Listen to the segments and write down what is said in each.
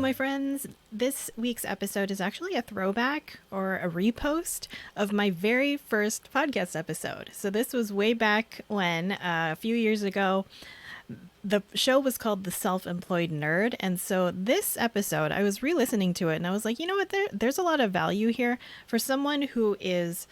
my friends. This week's episode is actually a throwback or a repost of my very first podcast episode. So this was way back when, a few years ago. The show was called The Self-Employed Nerd. And so this episode, I was re-listening to it and I was like, you know what, there's a lot of value here for someone who is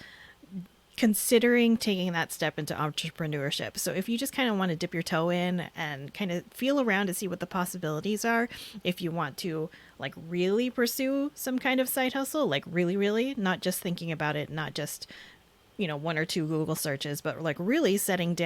considering taking that step into entrepreneurship. So if you just kind of want to dip your toe in and kind of feel around to see what the possibilities are, if you want to like really pursue some kind of side hustle, like really, not just thinking about it, not just, one or two Google searches, but like really sitting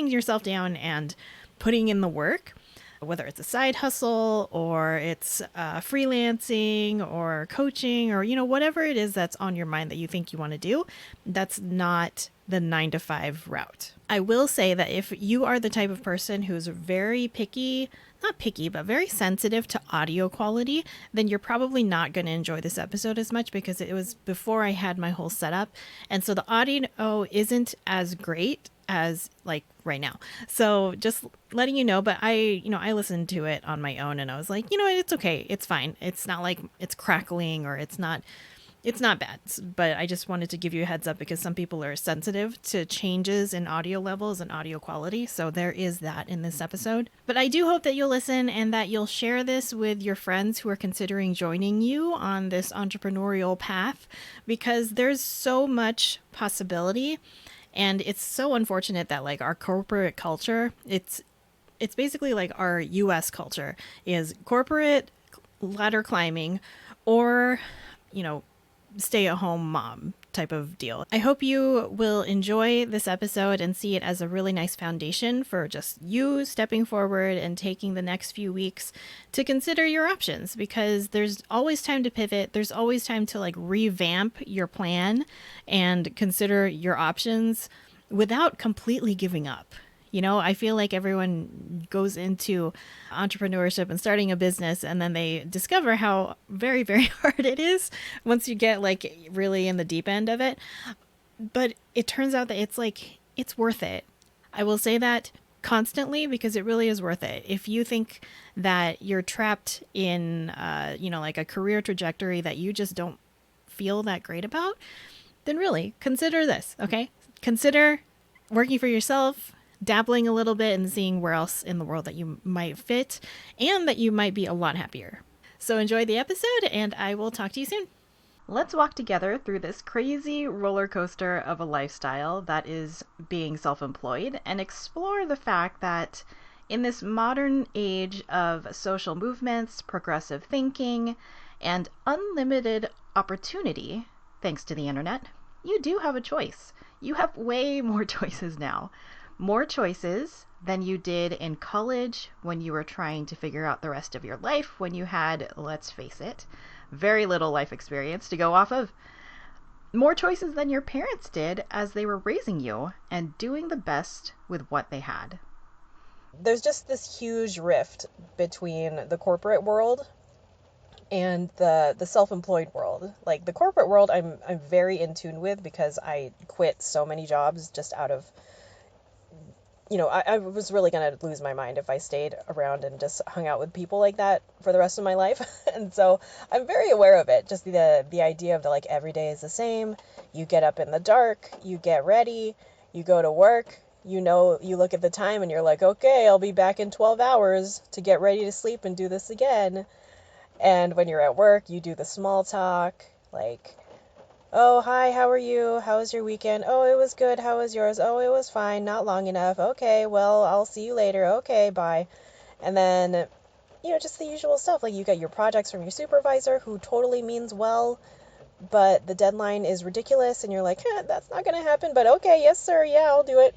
yourself down and putting in the work, whether it's a side hustle or it's freelancing or coaching or, whatever it is that's on your mind that you think you want to do, that's not the 9-to-5 route. I will say that if you are the type of person who's very picky, not picky, but very sensitive to audio quality, then you're probably not going to enjoy this episode as much because it was before I had my whole setup. And so the audio isn't as great as like right now. So just letting you know, but I listened to it on my own and I was like, it's okay. It's fine. It's not like it's crackling or it's not bad, but I just wanted to give you a heads up because some people are sensitive to changes in audio levels and audio quality. So there is that in this episode. But I do hope that you'll listen and that you'll share this with your friends who are considering joining you on this entrepreneurial path because there's so much possibility. And it's so unfortunate that like our corporate culture, it's basically like our US culture is corporate ladder climbing or, stay at home mom type of deal. I hope you will enjoy this episode and see it as a really nice foundation for just you stepping forward and taking the next few weeks to consider your options because there's always time to pivot. There's always time to like revamp your plan and consider your options without completely giving up. I feel like everyone goes into entrepreneurship and starting a business and then they discover how very, very hard it is once you get like really in the deep end of it. But it turns out that it's worth it. I will say that constantly because it really is worth it. If you think that you're trapped in, like a career trajectory that you just don't feel that great about, then really consider this, okay? Consider working for yourself, dabbling a little bit and seeing where else in the world that you might fit and that you might be a lot happier. So enjoy the episode and I will talk to you soon. Let's walk together through this crazy roller coaster of a lifestyle that is being self-employed and explore the fact that in this modern age of social movements, progressive thinking, and unlimited opportunity, thanks to the internet, you do have a choice. You have way more choices now. More choices than you did in college when you were trying to figure out the rest of your life when you had, let's face it, very little life experience to go off of. More choices than your parents did as they were raising you and doing the best with what they had. There's just this huge rift between the corporate world and the self-employed world. Like the corporate world I'm very in tune with because I quit so many jobs just out of I was really going to lose my mind if I stayed around and just hung out with people like that for the rest of my life. And so I'm very aware of it. Just the idea of like every day is the same. You get up in the dark, you get ready, you go to work, you look at the time and you're like, okay, I'll be back in 12 hours to get ready to sleep and do this again. And when you're at work, you do the small talk, like, oh, hi, how are you? How was your weekend? Oh, it was good. How was yours? Oh, it was fine. Not long enough. Okay, well, I'll see you later. Okay, bye. And then, just the usual stuff. Like you get your projects from your supervisor who totally means well, but the deadline is ridiculous. And you're like, that's not going to happen. But okay, yes, sir. Yeah, I'll do it.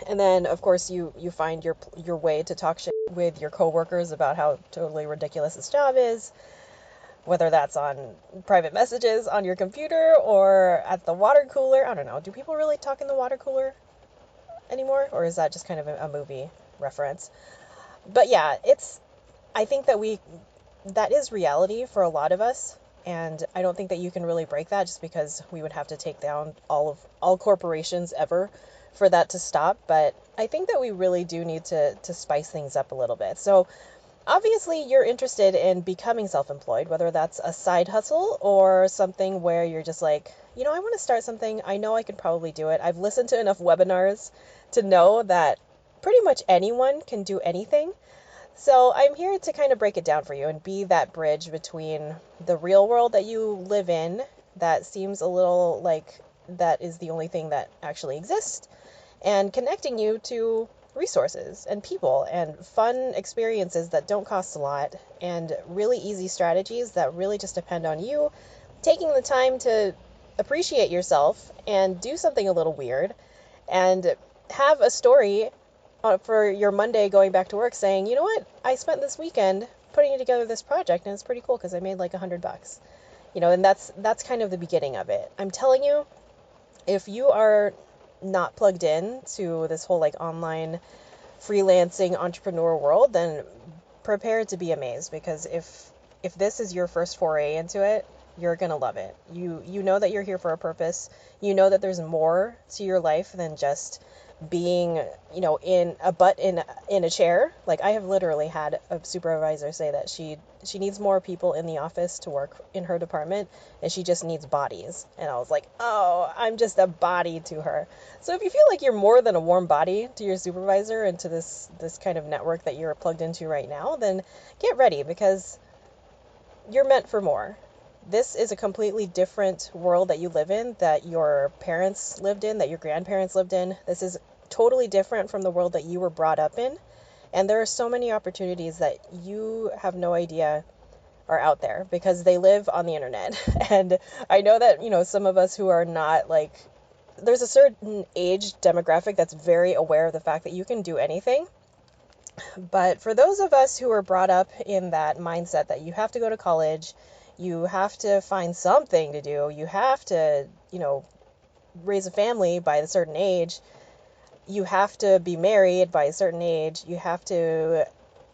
And then, of course, you find your way to talk shit with your coworkers about how totally ridiculous this job is. Whether that's on private messages on your computer or at the water cooler. I don't know. Do people really talk in the water cooler anymore? Or is that just kind of a movie reference? But yeah, I think that is reality for a lot of us. And I don't think that you can really break that just because we would have to take down all corporations ever for that to stop. But I think that we really do need to spice things up a little bit. So Obviously, you're interested in becoming self-employed, whether that's a side hustle or something where you're just like, I want to start something. I know I could probably do it. I've listened to enough webinars to know that pretty much anyone can do anything. So I'm here to kind of break it down for you and be that bridge between the real world that you live in that seems a little like that is the only thing that actually exists, and connecting you to resources and people and fun experiences that don't cost a lot and really easy strategies that really just depend on you taking the time to appreciate yourself and do something a little weird and have a story for your Monday going back to work saying, you know what, I spent this weekend putting together this project and it's pretty cool because I made like $100. And that's kind of the beginning of it. I'm telling you, if you are not plugged in to this whole like online freelancing entrepreneur world, then prepare to be amazed, because if this is your first foray into it, you're going to love it. You know that you're here for a purpose. You know that there's more to your life than just being, in a butt in a chair. Like, I have literally had a supervisor say that she needs more people in the office to work in her department, and she just needs bodies. And I was like, oh, I'm just a body to her. So if you feel like you're more than a warm body to your supervisor and to this kind of network that you're plugged into right now, then get ready, because you're meant for more. This is a completely different world that you live in, that your parents lived in, that your grandparents lived in. This is totally different from the world that you were brought up in. And there are so many opportunities that you have no idea are out there because they live on the internet. And I know that, some of us who are not like, there's a certain age demographic that's very aware of the fact that you can do anything. But for those of us who are brought up in that mindset that you have to go to college, you have to find something to do, you have to, raise a family by a certain age, you have to be married by a certain age, you have to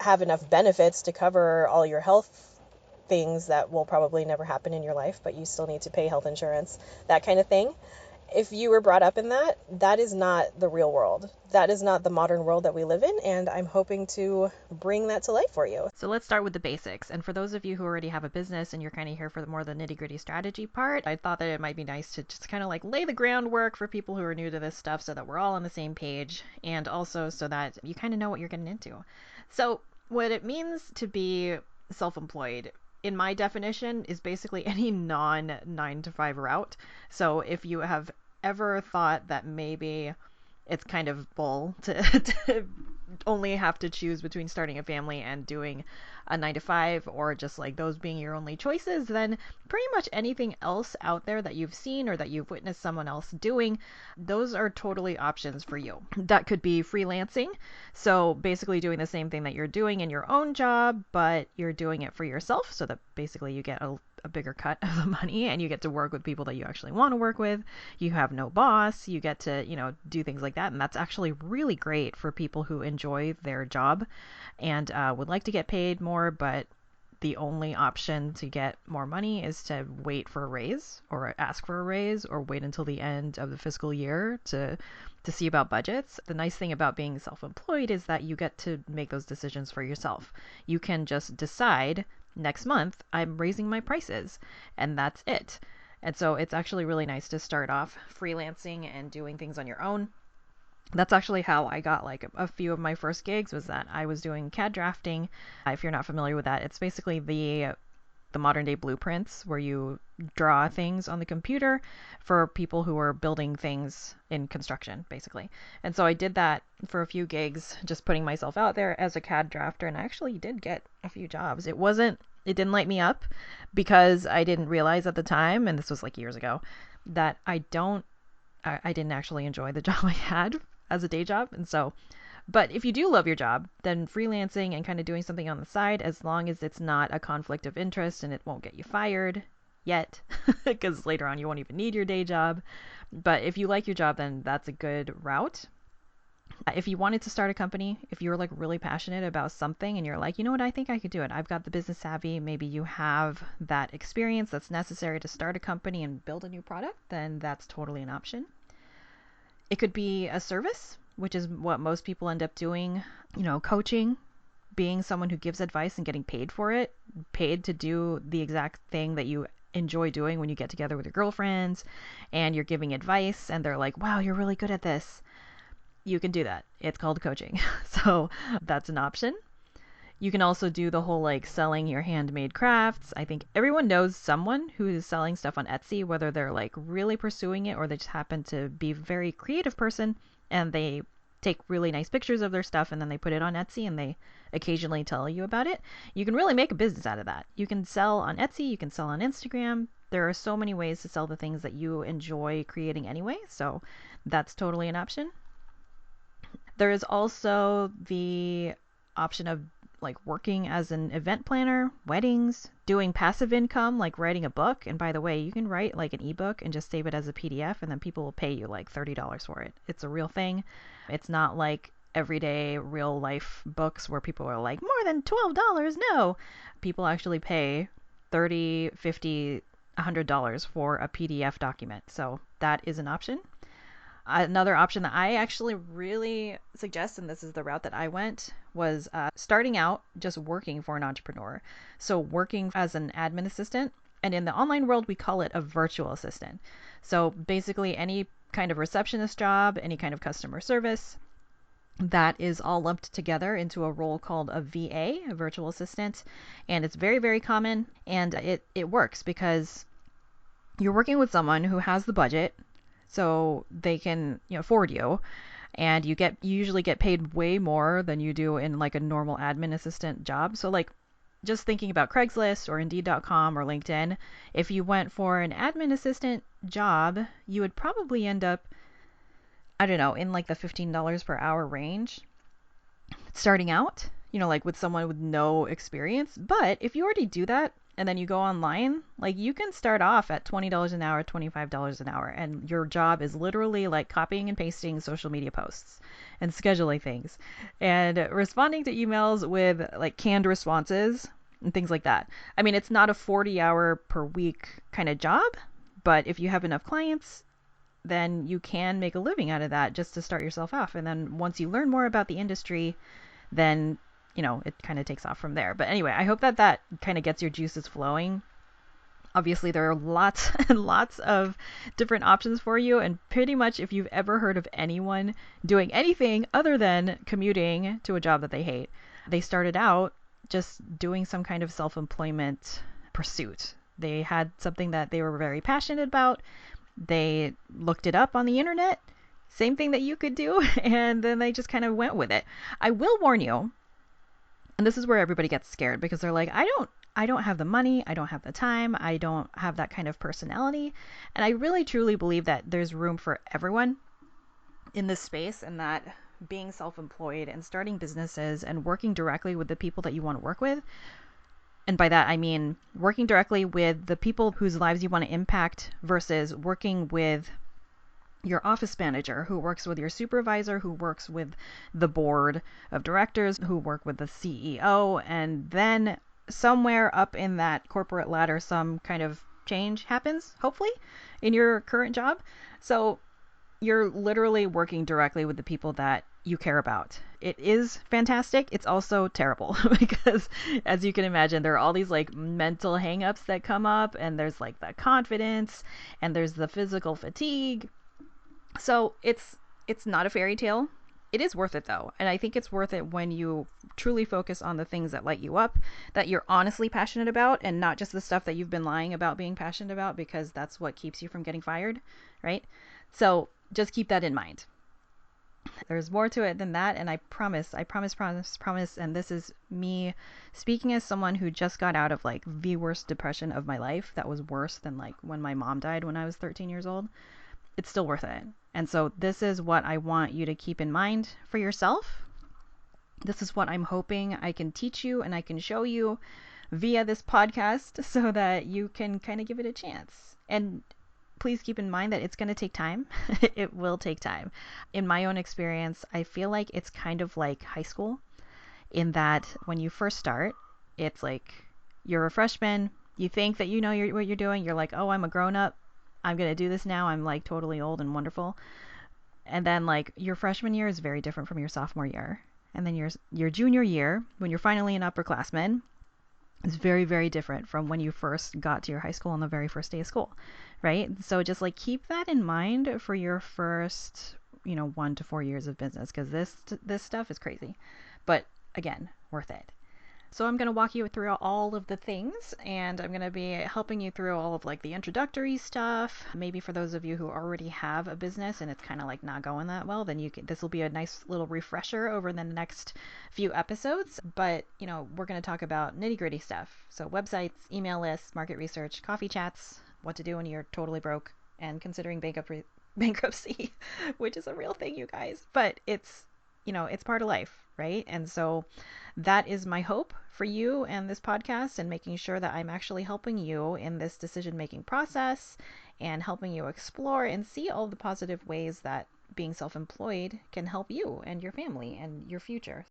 have enough benefits to cover all your health things that will probably never happen in your life, but you still need to pay health insurance, that kind of thing. If you were brought up in that, that is not the real world. That is not the modern world that we live in, and I'm hoping to bring that to life for you. So let's start with the basics. And for those of you who already have a business and you're kind of here for the more the nitty-gritty strategy part, I thought that it might be nice to just kind of like lay the groundwork for people who are new to this stuff so that we're all on the same page, and also so that you kind of know what you're getting into. So what it means to be self-employed, in my definition, is basically any non 9 to 5 route. So if you have ever thought that maybe it's kind of bull to only have to choose between starting a family and doing a 9 to 5, or just like those being your only choices, then pretty much anything else out there that you've seen or that you've witnessed someone else doing, those are totally options for you. That could be freelancing. So basically doing the same thing that you're doing in your own job, but you're doing it for yourself, so that basically you get a bigger cut of the money and you get to work with people that you actually want to work with. You have no boss. You get to, do things like that. And that's actually really great for people who enjoy their job and would like to get paid more, but the only option to get more money is to wait for a raise or ask for a raise or wait until the end of the fiscal year to see about budgets. The nice thing about being self-employed is that you get to make those decisions for yourself. You can just decide, next month I'm raising my prices, and that's it. And so it's actually really nice to start off freelancing and doing things on your own. That's actually how I got like a few of my first gigs, was that I was doing CAD drafting. If you're not familiar with that, it's basically the modern day blueprints where you draw things on the computer for people who are building things in construction, basically. And so I did that for a few gigs, just putting myself out there as a CAD drafter, and I actually did get a few jobs. It didn't light me up because I didn't realize at the time, and this was like years ago, that I didn't actually enjoy the job I had as a day job. And so, but if you do love your job, then freelancing and kind of doing something on the side, as long as it's not a conflict of interest and it won't get you fired yet, because later on you won't even need your day job. But if you like your job, then that's a good route. If you wanted to start a company, if you're like really passionate about something and you're like, you know what, I think I could do it. I've got the business savvy. Maybe you have that experience that's necessary to start a company and build a new product, then that's totally an option. It could be a service, which is what most people end up doing, coaching, being someone who gives advice and getting paid for it, paid to do the exact thing that you enjoy doing when you get together with your girlfriends and you're giving advice and they're like, wow, you're really good at this. You can do that. It's called coaching. So that's an option. You can also do the whole like selling your handmade crafts. I think everyone knows someone who is selling stuff on Etsy, whether they're like really pursuing it or they just happen to be a very creative person and they take really nice pictures of their stuff and then they put it on Etsy and they occasionally tell you about it. You can really make a business out of that. You can sell on Etsy, you can sell on Instagram. There are so many ways to sell the things that you enjoy creating anyway, so that's totally an option. There is also the option of like working as an event planner, weddings, doing passive income, like writing a book. And by the way, you can write like an ebook and just save it as a PDF and then people will pay you like $30 for it. It's a real thing. It's not like everyday real life books where people are like, more than $12. No, people actually pay 30, 50, $100 for a PDF document. So that is an option. Another option that I actually really suggest, and this is the route that I went, was starting out just working for an entrepreneur. So working as an admin assistant, and in the online world, we call it a virtual assistant. So basically any kind of receptionist job, any kind of customer service, that is all lumped together into a role called a VA, a virtual assistant. And it's very, very common, and it works because you're working with someone who has the budget, so they can afford you, and you usually get paid way more than you do in like a normal admin assistant job. So like just thinking about Craigslist or Indeed.com or LinkedIn, if you went for an admin assistant job, you would probably end up, I don't know, in like the $15 per hour range starting out, like with someone with no experience. But if you already do that and then you go online, like you can start off at $20 an hour, $25 an hour, and your job is literally like copying and pasting social media posts and scheduling things and responding to emails with like canned responses and things like that. I mean, it's not a 40-hour per week kind of job, but if you have enough clients, then you can make a living out of that just to start yourself off. And then once you learn more about the industry, then it kind of takes off from there. But anyway, I hope that kind of gets your juices flowing. Obviously, there are lots and lots of different options for you. And pretty much if you've ever heard of anyone doing anything other than commuting to a job that they hate, they started out just doing some kind of self-employment pursuit. They had something that they were very passionate about. They looked it up on the internet, same thing that you could do, and then they just kind of went with it. I will warn you, and this is where everybody gets scared because they're like, I don't have the money, I don't have the time, I don't have that kind of personality. And I really truly believe that there's room for everyone in this space, and that being self-employed and starting businesses and working directly with the people that you want to work with, and by that I mean working directly with the people whose lives you want to impact versus working with your office manager, who works with your supervisor, who works with the board of directors, who work with the CEO, and then somewhere up in that corporate ladder, some kind of change happens, hopefully, in your current job. So you're literally working directly with the people that you care about. It is fantastic. It's also terrible because, as you can imagine, there are all these like mental hangups that come up, and there's like the confidence, and there's the physical fatigue. So it's not a fairy tale. It is worth it though. And I think it's worth it when you truly focus on the things that light you up, that you're honestly passionate about, and not just the stuff that you've been lying about being passionate about, because that's what keeps you from getting fired, right? So just keep that in mind. There's more to it than that. And I promise, and this is me speaking as someone who just got out of like the worst depression of my life. That was worse than like when my mom died when I was 13 years old. It's still worth it. And so this is what I want you to keep in mind for yourself. This is what I'm hoping I can teach you and I can show you via this podcast so that you can kind of give it a chance. And please keep in mind that it's going to take time. It will take time. In my own experience, I feel like it's kind of like high school, in that when you first start, it's like you're a freshman, you think that you know what you're doing, you're like, oh, I'm a grown up, I'm going to do this now, I'm like totally old and wonderful. And then like your freshman year is very different from your sophomore year. And then your junior year, when you're finally an upperclassman, is very, very different from when you first got to your high school on the very first day of school, right? So just like keep that in mind for your first, 1 to 4 years of business, because this stuff is crazy, but again, worth it. So I'm going to walk you through all of the things, and I'm going to be helping you through all of like the introductory stuff. Maybe for those of you who already have a business and it's kind of like not going that well, then this will be a nice little refresher over the next few episodes. But, we're going to talk about nitty-gritty stuff. So websites, email lists, market research, coffee chats, what to do when you're totally broke and considering bankruptcy, which is a real thing, you guys. But it's part of life, right? And so that is my hope for you and this podcast, and making sure that I'm actually helping you in this decision making process and helping you explore and see all the positive ways that being self employed can help you and your family and your future.